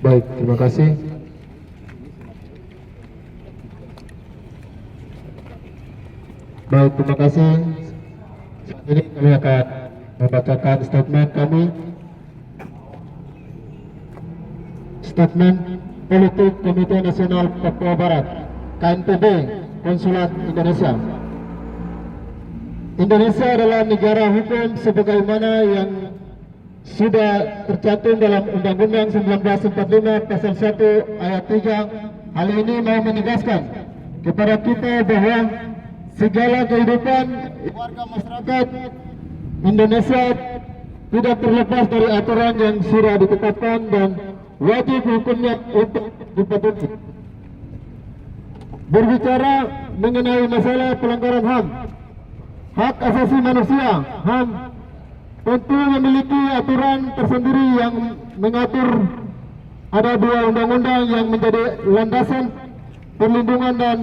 Baik, terima kasih. Baik, terima kasih. Saat ini kami akan membacakan statement kami. Statement Politik Komite Nasional Papua Barat, KNPB, Konsulat Indonesia. Indonesia adalah negara hukum sebagaimana yang sudah tercantum dalam Undang-Undang 1945 Pasal 1 Ayat 3. Hal ini mau menegaskan kepada kita bahwa segala kehidupan warga masyarakat Indonesia tidak terlepas dari aturan yang sudah ditetapkan dan wajib hukumnya untuk dipatuhi. Berbicara mengenai masalah pelanggaran HAM, hak asasi manusia, HAM tentu memiliki aturan tersendiri yang mengatur. Ada dua undang-undang yang menjadi landasan perlindungan dan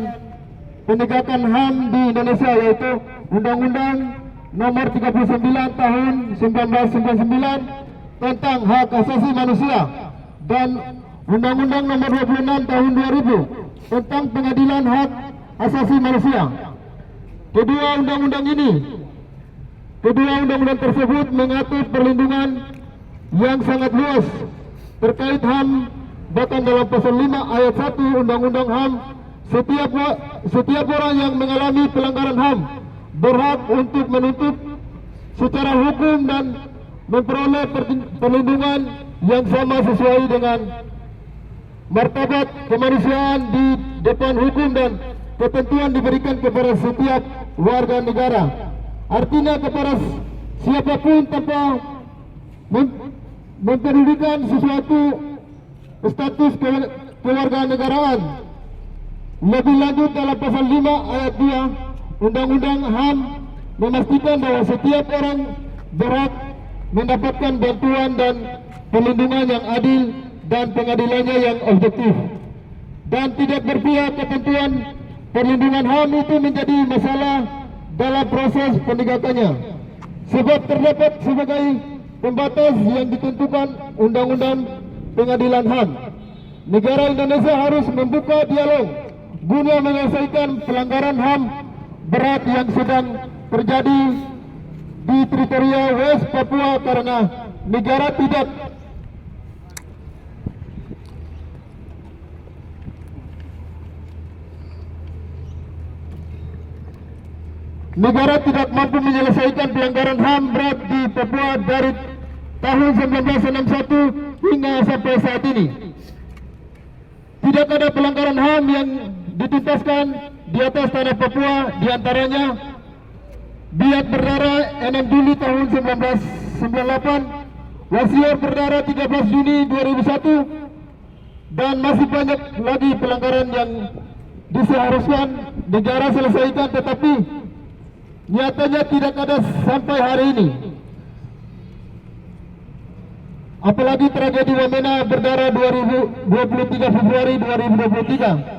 penegakan HAM di Indonesia, yaitu Undang-Undang Nomor 39 Tahun 1999 tentang hak asasi manusia dan Undang-Undang Nomor 26 Tahun 2000 tentang pengadilan hak asasi manusia. Kedua undang-undang tersebut mengatur perlindungan yang sangat luas terkait HAM. Bahkan dalam pasal 5 ayat 1 Undang-Undang HAM, setiap orang yang mengalami pelanggaran HAM berhak untuk menuntut secara hukum dan memperoleh perlindungan yang sama sesuai dengan martabat kemanusiaan di depan hukum dan ketentuan diberikan kepada setiap warga negara. Artinya kepada siapapun tanpa mempedulikan sesuatu status kewarganegaraan. Lebih lanjut dalam pasal 5 ayat 2 Undang-Undang HAM memastikan bahwa setiap orang berhak mendapatkan bantuan dan perlindungan yang adil dan pengadilannya yang objektif dan tidak berpihak. Ketentuan perlindungan HAM itu menjadi masalah dalam proses penegakannya, sebab terdapat sebagai pembatas yang ditentukan Undang-Undang Pengadilan HAM. Negara Indonesia harus membuka dialog guna menyelesaikan pelanggaran HAM berat yang sedang terjadi di teritorial West Papua karena negara tidak mampu menyelesaikan pelanggaran HAM berat di Papua dari tahun 1961 hingga sampai saat ini. Tidak ada pelanggaran HAM yang dituntaskan di atas tanah Papua, diantaranya Biak berdarah 6 Juli tahun 1998, Wasior berdarah 13 Juni 2001, dan masih banyak lagi pelanggaran yang diseharuskan negara selesaikan tetapi nyatanya tidak ada sampai hari ini. Apalagi tragedi Wamena berdarah 23 Februari 2023.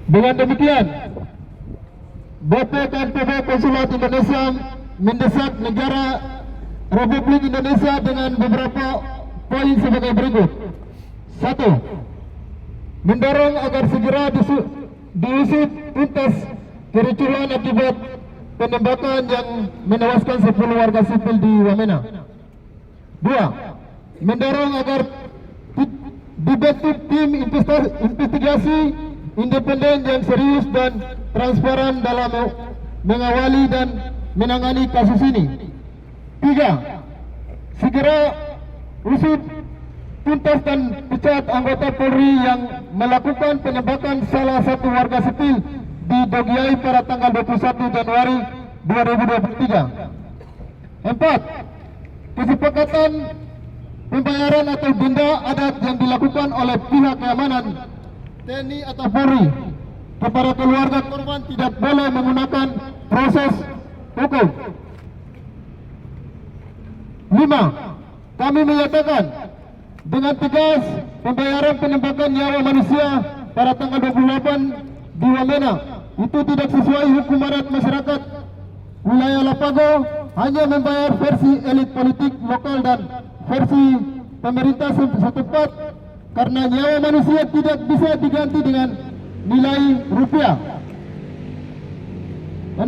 Dengan demikian, BPKNPB Konsulat Indonesia mendesak negara Republik Indonesia dengan beberapa poin sebagai berikut. 1. Mendorong agar segera diusut tuntas kericuhan akibat penembakan yang menewaskan 10 warga sipil di Wamena. 2. Mendorong agar dibentuk tim investigasi independen yang serius dan transparan dalam mengawali dan menangani kasus ini. 3. Segera usut tuntas dan pecat anggota Polri yang melakukan penembakan salah satu warga sipil di Dogiai pada tanggal 21 Januari 2023. 4. Kesepakatan pembayaran atau denda adat yang dilakukan oleh pihak keamanan TNI atau Polri kepada keluarga korban tidak boleh menggunakan proses hukum. 5. 5. Kami menyatakan dengan tegas pembayaran penembakan nyawa manusia pada tanggal 28 di Wamena itu tidak sesuai hukum adat masyarakat wilayah Lapago, hanya membayar versi elit politik lokal dan versi pemerintah setempat karena nyawa manusia tidak bisa diganti dengan nilai rupiah. 6.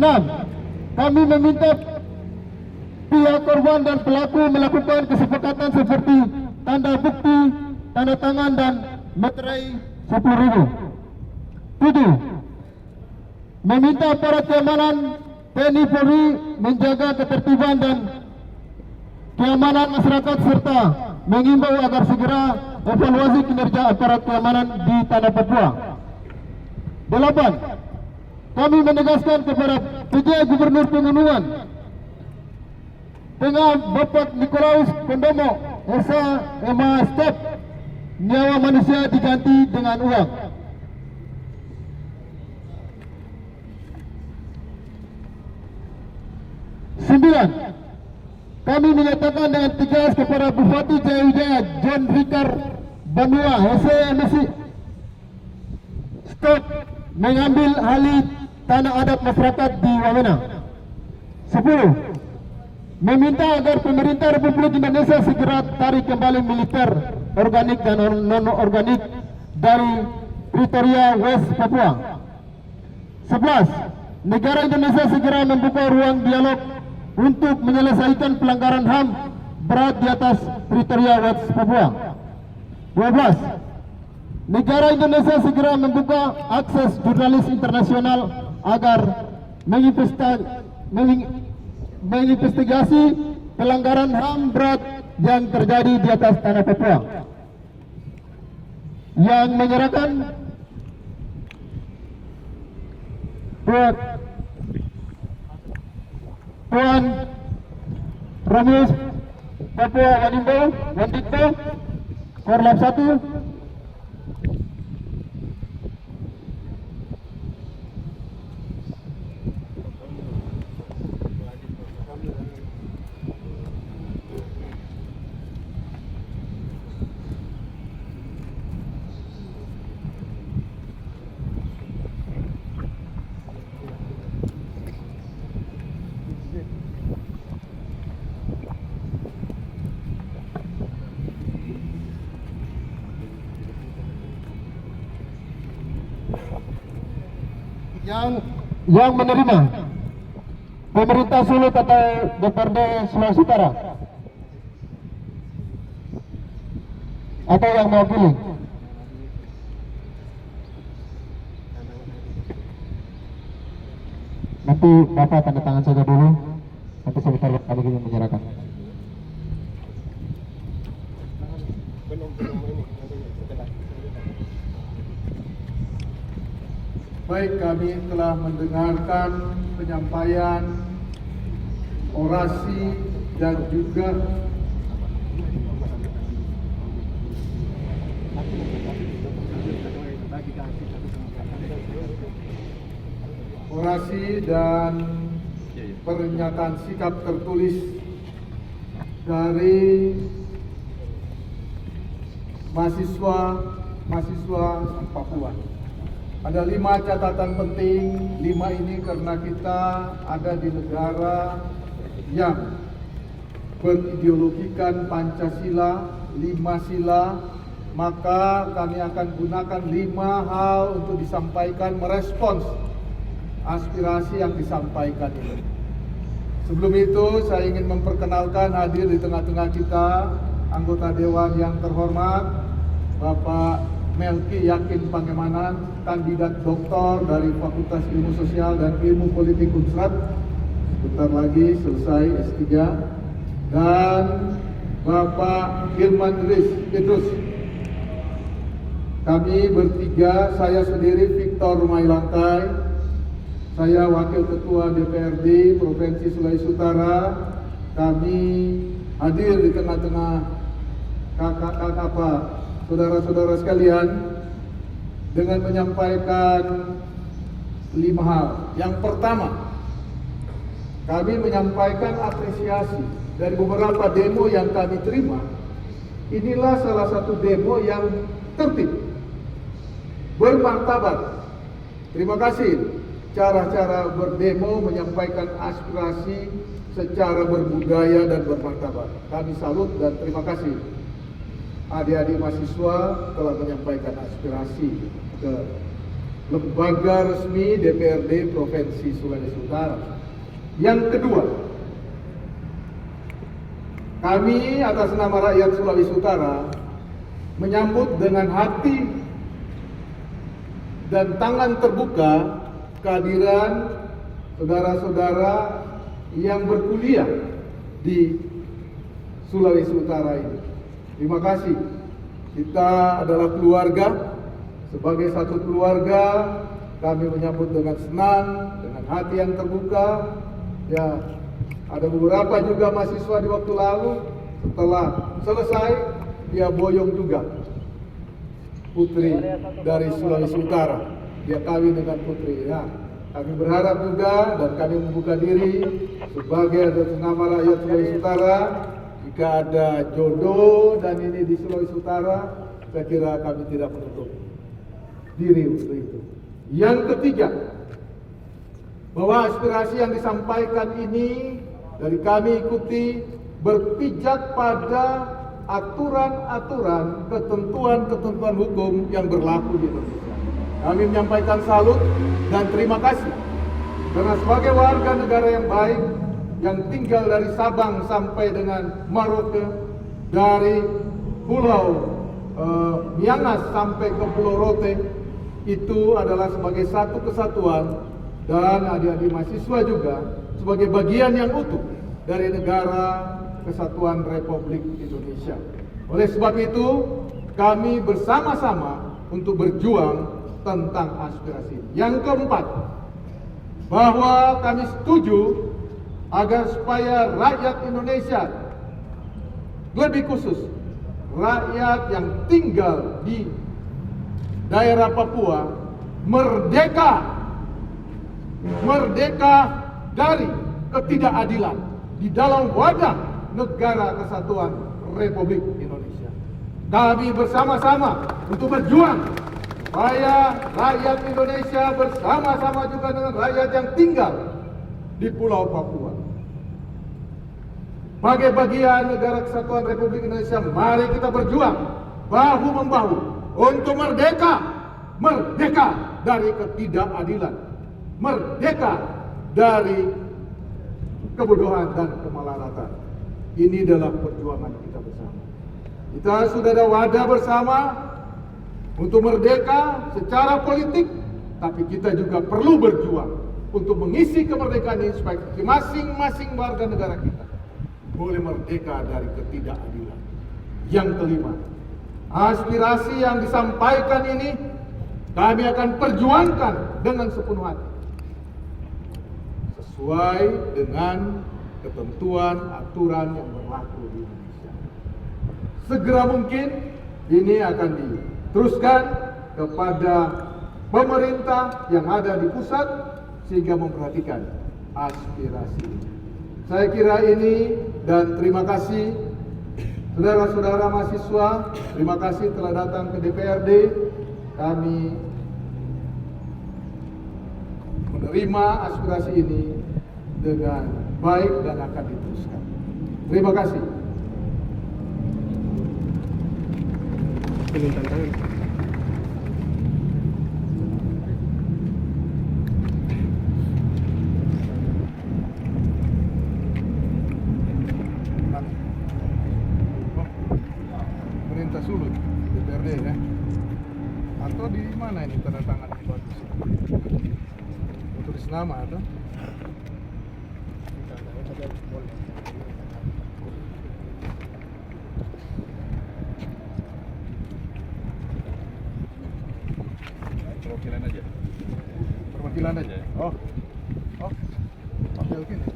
Kami meminta pihak korban dan pelaku melakukan kesepakatan seperti tanda bukti, tanda tangan dan materai 10.000. 7. Meminta aparat keamanan TNI Polri menjaga ketertiban dan keamanan masyarakat serta mengimbau agar segera evaluasi kinerja aparat keamanan di tanah Papua. 8. Kami menegaskan kepada PJ Gubernur Pegunungan dengan Bapak Nikolaus Kondomo SA stop nyawa manusia diganti dengan uang. 9. Kami menyatakan dengan tegas kepada Bupati Jaya Wijaya John Ricard Banua SMSI stop mengambil alih tanah adat masyarakat di Wamena. 10. Meminta agar pemerintah Republik Indonesia segera tarik kembali militer organik dan non-organik dari Pretoria West Papua. 11. Negara Indonesia segera membuka ruang dialog untuk menyelesaikan pelanggaran HAM berat di atas Pretoria West Papua. 12. Negara Indonesia segera membuka akses jurnalis internasional agar menginvestigasi pelanggaran HAM berat yang terjadi di atas tanah Papua. Yang menyerahkan Tuan Romius Papua Wanimbo Wandikbo Korlap 1. Yang menerima pemerintah Sulut atau DPRD Sulawesi Utara atau yang mewakili. Nanti Bapak tanda tangan saja dulu, nanti sebentar kami ingin menyerahkan. Baik, kami telah mendengarkan penyampaian orasi dan juga pernyataan sikap tertulis dari mahasiswa Papua. Ada 5 catatan penting. 5 ini karena kita ada di negara yang berideologikan Pancasila, 5 sila, maka kami akan gunakan 5 hal untuk disampaikan merespons aspirasi yang disampaikan ini. Sebelum itu saya ingin memperkenalkan hadir di tengah-tengah kita anggota Dewan yang terhormat Bapak Melki Yakin Pangemanan, kandidat doktor dari Fakultas Ilmu Sosial dan Ilmu Politik Unsrat, sebentar lagi selesai S3, dan Bapak Hilman Idrus. Kami bertiga, saya sendiri Victor Rumailangkai, saya Wakil Ketua DPRD Provinsi Sulawesi Utara. Kami hadir di tengah-tengah kakak-kakak saudara-saudara sekalian dengan menyampaikan 5 hal. Yang pertama, kami menyampaikan apresiasi dari beberapa demo yang kami terima. Inilah salah satu demo yang tertib, bermartabat. Terima kasih. Cara-cara berdemo menyampaikan aspirasi secara berbudaya dan bermartabat. Kami salut dan terima kasih. Adik-adik mahasiswa telah menyampaikan aspirasi ke lembaga resmi DPRD Provinsi Sulawesi Utara. Yang kedua, kami atas nama rakyat Sulawesi Utara menyambut dengan hati dan tangan terbuka kehadiran saudara-saudara yang berkuliah di Sulawesi Utara ini. Terima kasih. Kita adalah keluarga. Sebagai satu keluarga, kami menyambut dengan senang, dengan hati yang terbuka. Ya, ada beberapa juga mahasiswa di waktu lalu, setelah selesai, dia boyong juga putri dari Sulawesi Utara. Dia kawin dengan putri. Ya, kami berharap juga dan kami membuka diri sebagai atas nama rakyat Sulawesi Utara. Jika ada jodoh dan ini di Sulawesi Utara, saya kira kami tidak menutup diri untuk itu. Yang ketiga, bahwa aspirasi yang disampaikan ini dari kami ikuti berpijak pada aturan-aturan, ketentuan-ketentuan hukum yang berlaku di Indonesia. Kami menyampaikan salut dan terima kasih karena sebagai warga negara yang baik yang tinggal dari Sabang sampai dengan Merauke, dari Pulau Miangas sampai ke Pulau Rote, itu adalah sebagai satu kesatuan dan adik-adik mahasiswa juga sebagai bagian yang utuh dari negara Kesatuan Republik Indonesia. Oleh sebab itu, kami bersama-sama untuk berjuang tentang aspirasi. Yang keempat, bahwa kami setuju agar supaya rakyat Indonesia, lebih khusus rakyat yang tinggal di daerah Papua, merdeka dari ketidakadilan di dalam wadah negara Kesatuan Republik Indonesia. Kami bersama-sama untuk berjuang supaya rakyat Indonesia bersama-sama juga dengan rakyat yang tinggal di Pulau Papua. Sebagai bagian negara Kesatuan Republik Indonesia, mari kita berjuang bahu-membahu untuk merdeka dari ketidakadilan, merdeka dari kebodohan dan kemalaratan. Ini adalah perjuangan kita bersama. Kita sudah ada wadah bersama untuk merdeka secara politik, tapi kita juga perlu berjuang untuk mengisi kemerdekaan ini supaya masing-masing warga negara kita boleh merdeka dari ketidakadilan. Yang kelima, aspirasi yang disampaikan ini kami akan perjuangkan dengan sepenuh hati sesuai dengan ketentuan aturan yang berlaku di Indonesia. Segera mungkin ini akan diteruskan kepada pemerintah yang ada di pusat sehingga memperhatikan aspirasi. Saya kira ini dan terima kasih saudara-saudara mahasiswa, terima kasih telah datang ke DPRD. Kami menerima aspirasi ini dengan baik dan akan diteruskan. Terima kasih. Perintah Sulut, DPRD ya. Atau di mana ini tanda tangan di bagus? Tulis nama atau? Perwakilan aja. Oh, panggil gini.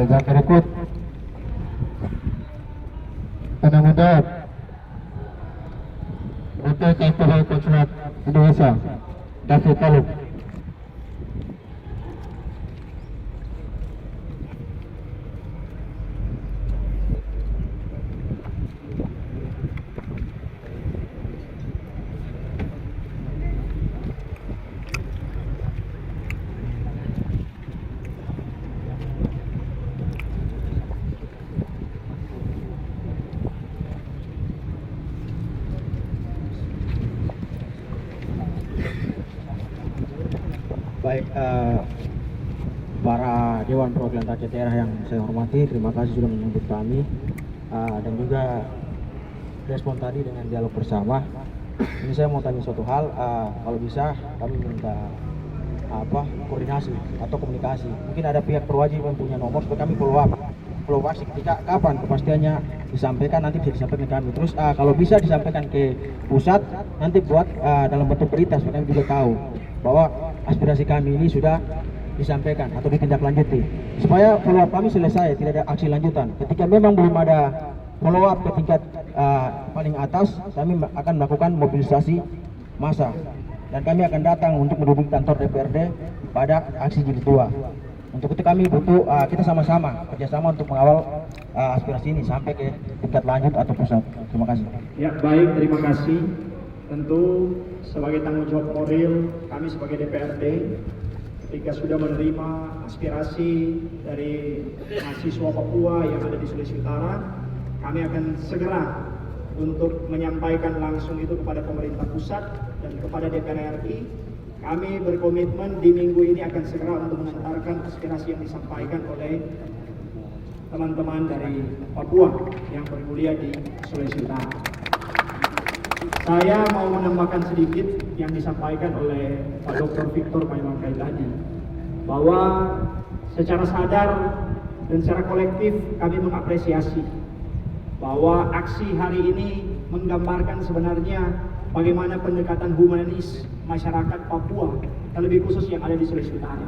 Dan berikut penanggung jawab untuk Kapolri Konsulat Masa, David Taluk. Baik, para Dewan Perwakilan Rakyat Daerah yang saya hormati, terima kasih sudah menyambut kami, dan juga respon tadi dengan dialog bersama. Ini saya mau tanya suatu hal, kalau bisa kami minta koordinasi atau komunikasi. Mungkin ada pihak berwajib yang punya nomor supaya kami follow up ketika kapan kepastiannya disampaikan, nanti bisa disampaikan ke kami. Terus kalau bisa disampaikan ke pusat, nanti buat dalam bentuk berita supaya kami juga tahu bahwa aspirasi kami ini sudah disampaikan atau ditindaklanjuti, supaya follow up kami selesai, tidak ada aksi lanjutan. Ketika memang belum ada follow up ke tingkat paling atas, kami akan melakukan mobilisasi massa dan kami akan datang untuk menduduki kantor DPRD pada aksi jilid 2. Untuk itu kami butuh kita sama-sama kerjasama untuk mengawal aspirasi ini sampai ke tingkat lanjut atau pusat. Terima kasih. Ya, baik, terima kasih. Tentu sebagai tanggung jawab moral kami sebagai DPRD, ketika sudah menerima aspirasi dari mahasiswa Papua yang ada di Sulawesi Utara, kami akan segera untuk menyampaikan langsung itu kepada pemerintah pusat dan kepada DPR RI. Kami berkomitmen di minggu ini akan segera untuk mengantarkan aspirasi yang disampaikan oleh teman-teman dari Papua yang berkuliah di Sulawesi Utara. Saya mau menambahkan sedikit yang disampaikan oleh Pak Dr. Victor Paimakai tadi, bahwa secara sadar dan secara kolektif kami mengapresiasi bahwa aksi hari ini menggambarkan sebenarnya bagaimana pendekatan humanis masyarakat Papua, terlebih khusus yang ada di Sulawesi Utara.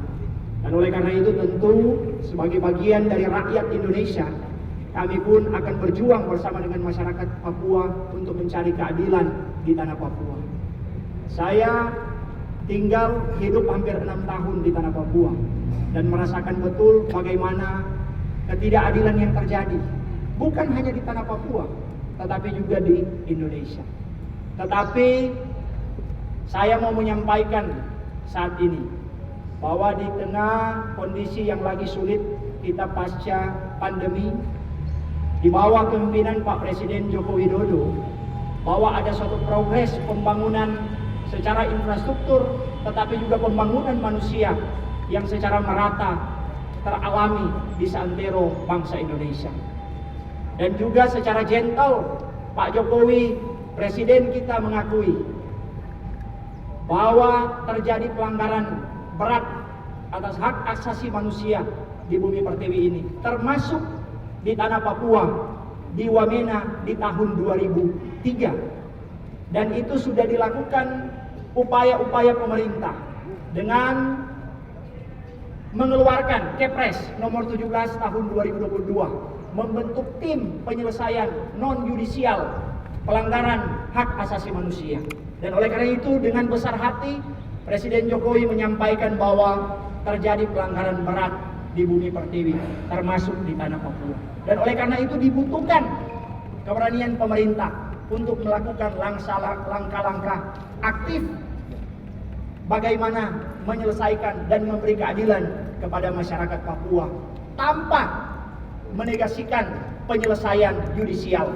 Dan oleh karena itu tentu sebagai bagian dari rakyat Indonesia, kami pun akan berjuang bersama dengan masyarakat Papua untuk mencari keadilan di tanah Papua. Saya tinggal hidup hampir 6 tahun di tanah Papua dan merasakan betul bagaimana ketidakadilan yang terjadi, bukan hanya di tanah Papua, tetapi juga di Indonesia. Tetapi saya mau menyampaikan saat ini bahwa di tengah kondisi yang lagi sulit kita pasca pandemi, di bawah kepemimpinan Pak Presiden Joko Widodo, bahwa ada suatu progres pembangunan secara infrastruktur, tetapi juga pembangunan manusia yang secara merata teralami di seantero bangsa Indonesia. Dan juga secara gentle, Pak Jokowi, Presiden kita, mengakui bahwa terjadi pelanggaran berat atas hak asasi manusia di bumi pertiwi ini, termasuk di tanah Papua, di Wamena di tahun 2003. Dan itu sudah dilakukan upaya-upaya pemerintah dengan mengeluarkan Kepres nomor 17 tahun 2022, membentuk tim penyelesaian non-yudisial pelanggaran hak asasi manusia. Dan oleh karena itu dengan besar hati Presiden Jokowi menyampaikan bahwa terjadi pelanggaran berat di bumi pertiwi, termasuk di tanah Papua. Dan oleh karena itu dibutuhkan keberanian pemerintah untuk melakukan langkah-langkah aktif bagaimana menyelesaikan dan memberi keadilan kepada masyarakat Papua tanpa menegasikan penyelesaian yudisial.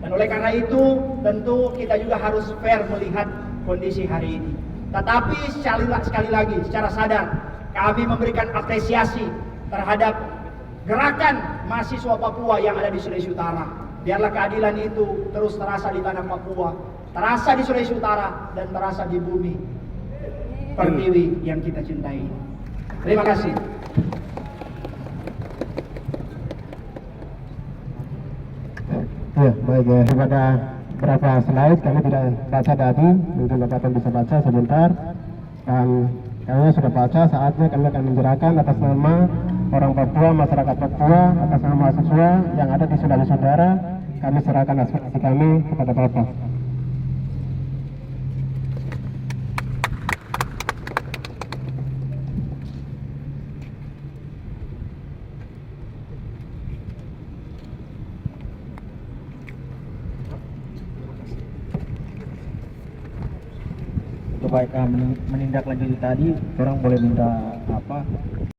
Dan oleh karena itu tentu kita juga harus fair melihat kondisi hari ini. Tetapi sekali lagi secara sadar kami memberikan apresiasi terhadap gerakan mahasiswa Papua yang ada di Sulawesi Utara. Biarlah keadilan itu terus terasa di tanah Papua, terasa di Sulawesi Utara, dan terasa di bumi pertiwi yang kita cintai. Terima kasih. Ya, baik ya. Kepada beberapa slide kami tidak baca tadi, mungkin Bapak akan bisa baca sebentar. Dan kami sudah baca, saatnya kami akan menyerahkan atas nama orang Papua, masyarakat Papua, atas nama mahasiswa yang ada di Sulawesi Utara, kami serahkan aspirasi kami kepada Bapak. supaya menindaklanjuti tadi, orang boleh minta apa